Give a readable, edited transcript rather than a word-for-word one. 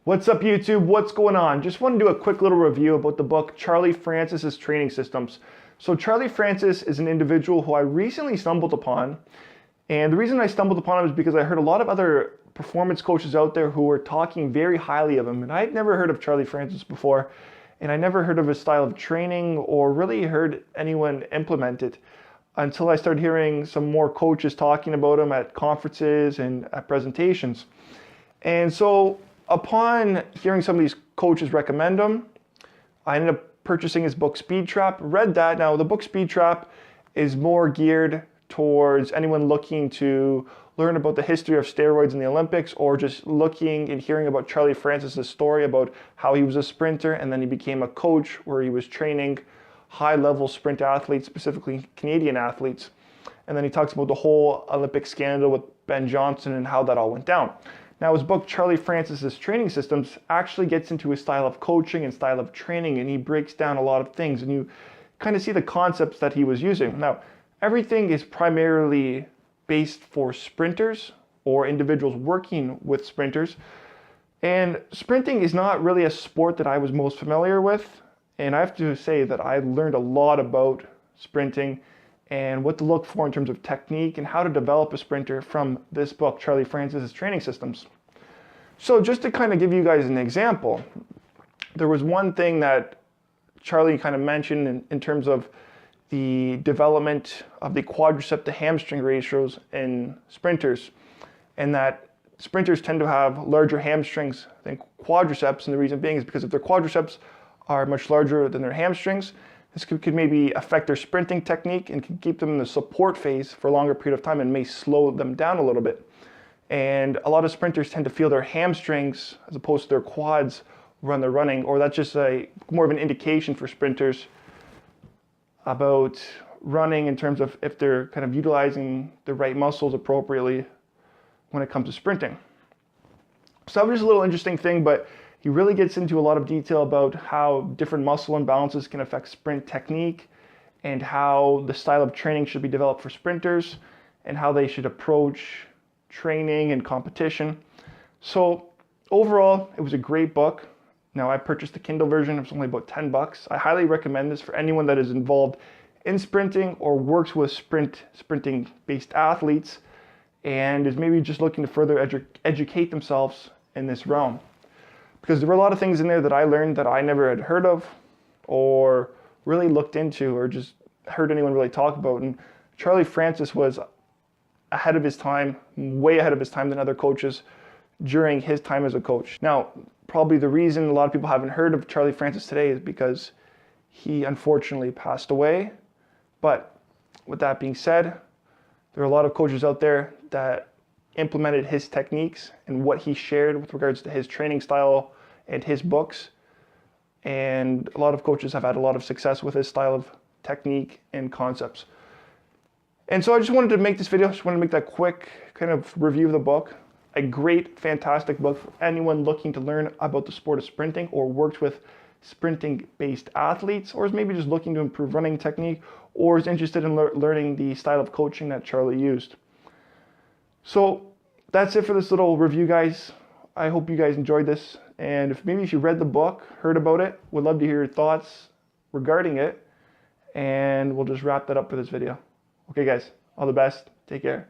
What's up YouTube? What's going on? Just want to do a quick little review about the book Charlie Francis's Training Systems. So Charlie Francis is an individual who I recently stumbled upon, and the reason I stumbled upon him is because I heard a lot of other performance coaches out there who were talking very highly of him, and I'd never heard of Charlie Francis before, and I never heard of his style of training or really heard anyone implement it until I started hearing some more coaches talking about him at conferences and at presentations. And so upon hearing some of these coaches recommend him, I ended up purchasing his book Speed Trap, read that. Now the book Speed Trap is more geared towards anyone looking to learn about the history of steroids in the Olympics, or just looking and hearing about Charlie Francis's story about how he was a sprinter and then he became a coach where he was training high-level sprint athletes, specifically Canadian athletes. And then he talks about the whole Olympic scandal with Ben Johnson and how that all went down. Now his book, Charlie Francis's Training Systems, actually gets into his style of coaching and style of training, and he breaks down a lot of things, and you kind of see the concepts that he was using. Now, everything is primarily based for sprinters or individuals working with sprinters, and sprinting is not really a sport that I was most familiar with, and I have to say that I learned a lot about sprinting and what to look for in terms of technique and how to develop a sprinter from this book, Charlie Francis's Training Systems. So just to kind of give you guys an example, there was one thing that Charlie kind of mentioned in terms of the development of the quadricep to hamstring ratios in sprinters, and that sprinters tend to have larger hamstrings than quadriceps, and the reason being is because if their quadriceps are much larger than their hamstrings, this could maybe affect their sprinting technique and can keep them in the support phase for a longer period of time and may slow them down a little bit. And a lot of sprinters tend to feel their hamstrings as opposed to their quads when they're running, or that's just more of an indication for sprinters about running in terms of if they're kind of utilizing the right muscles appropriately when it comes to sprinting. So that was just a little interesting thing, but he really gets into a lot of detail about how different muscle imbalances can affect sprint technique and how the style of training should be developed for sprinters and how they should approach training and competition. So overall, it was a great book. Now I purchased the Kindle version. It was only about $10. I highly recommend this for anyone that is involved in sprinting or works with sprinting-based athletes and is maybe just looking to further educate themselves in this realm. Because there were a lot of things in there that I learned that I never had heard of or really looked into or just heard anyone really talk about. And Charlie Francis was ahead of his time, way ahead of his time than other coaches during his time as a coach. Now, probably the reason a lot of people haven't heard of Charlie Francis today is because he unfortunately passed away. But with that being said, there are a lot of coaches out there that implemented his techniques and what he shared with regards to his training style and his books. And a lot of coaches have had a lot of success with his style of technique and concepts. And so I just wanted to make this video, just wanted to make that quick kind of review of the book. A great, fantastic book for anyone looking to learn about the sport of sprinting or works with sprinting-based athletes, or is maybe just looking to improve running technique, or is interested in learning the style of coaching that Charlie used. So that's it for this little review, guys. I hope you guys enjoyed this. And if you read the book, heard about it, would love to hear your thoughts regarding it. And we'll just wrap that up for this video. Okay, guys, all the best. Take care.